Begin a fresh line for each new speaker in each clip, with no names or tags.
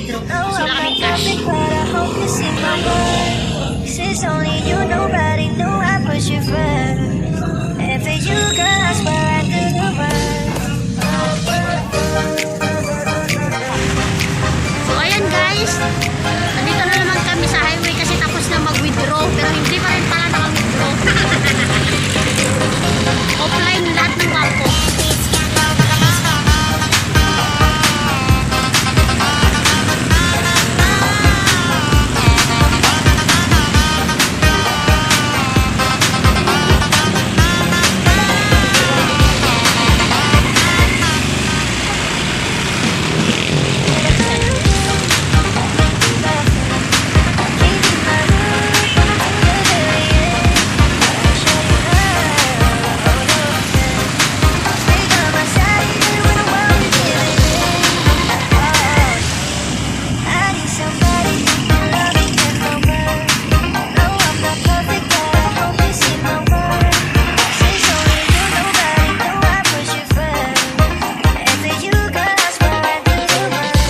mag-withdraw. Sila kaming cash.
Since only you, nobody knew I put you first. And for you, girl, I swear I do the worst.
So ayan guys, nandito na naman kami sa highway kasi tapos na mag-withdraw pero hindi pa rin pala naka-withdraw. Offline lahat ng bangko.
Somebody who can love me in my world. No, I'm not perfect, but I hope you see my worth. Since only you, nobody knew I put you first. And for you, girl, I swear I do the worst.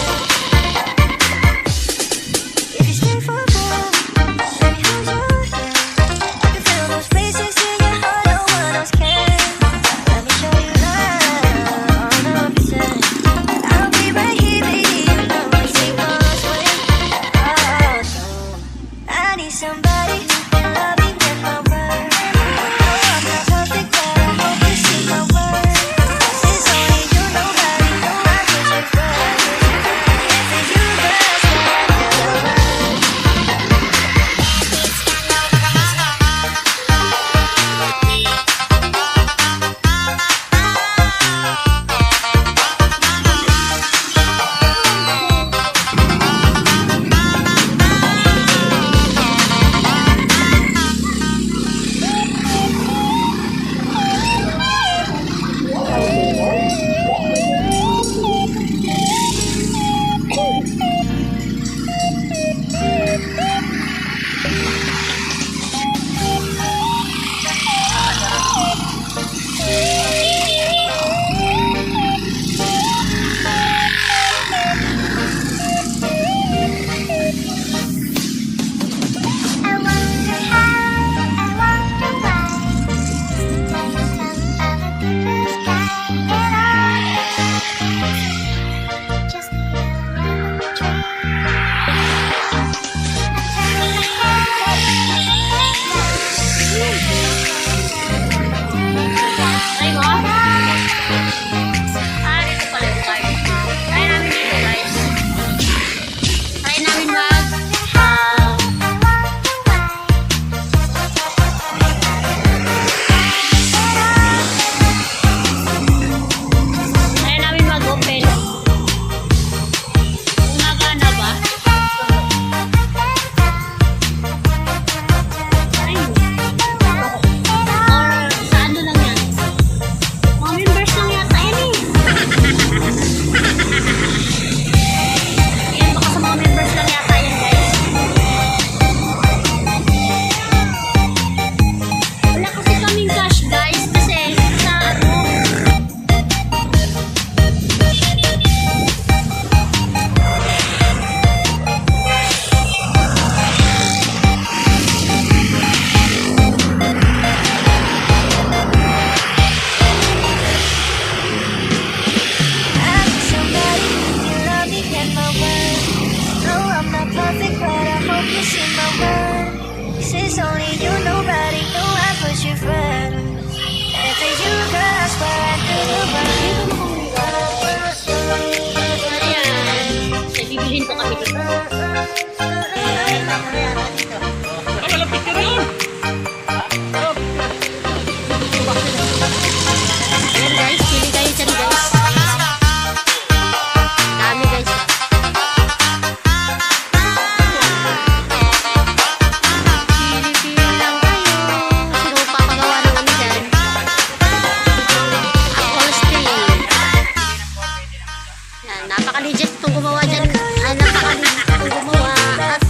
Ay mo? Dito pala yung card. Try namin dito guys. Try namin mag-open. Gumagana ba? Ay, or sa ano lang yan? Mga members lang yata yan eh. Yan, baka sa mga members lang yata yan guys. Wala kasi kaming cash guys kasi sa ano.
I need somebody who can love me in my world. No, I'm not perfect, but I hope you see my worth. Since only you, nobody knew I put you first. And for you, girl, I swear I do the worst.
Ayan. So, bibilhin ko kami dito. Ayan guys, pili kayo dyan guys. Dami guys. Pili-pili lang kayo. Sino papagawa na kami dyan? Apple string. Yan, napaka-legit itong gumawa dyan. Ay, napaka-legit itong gumawa. At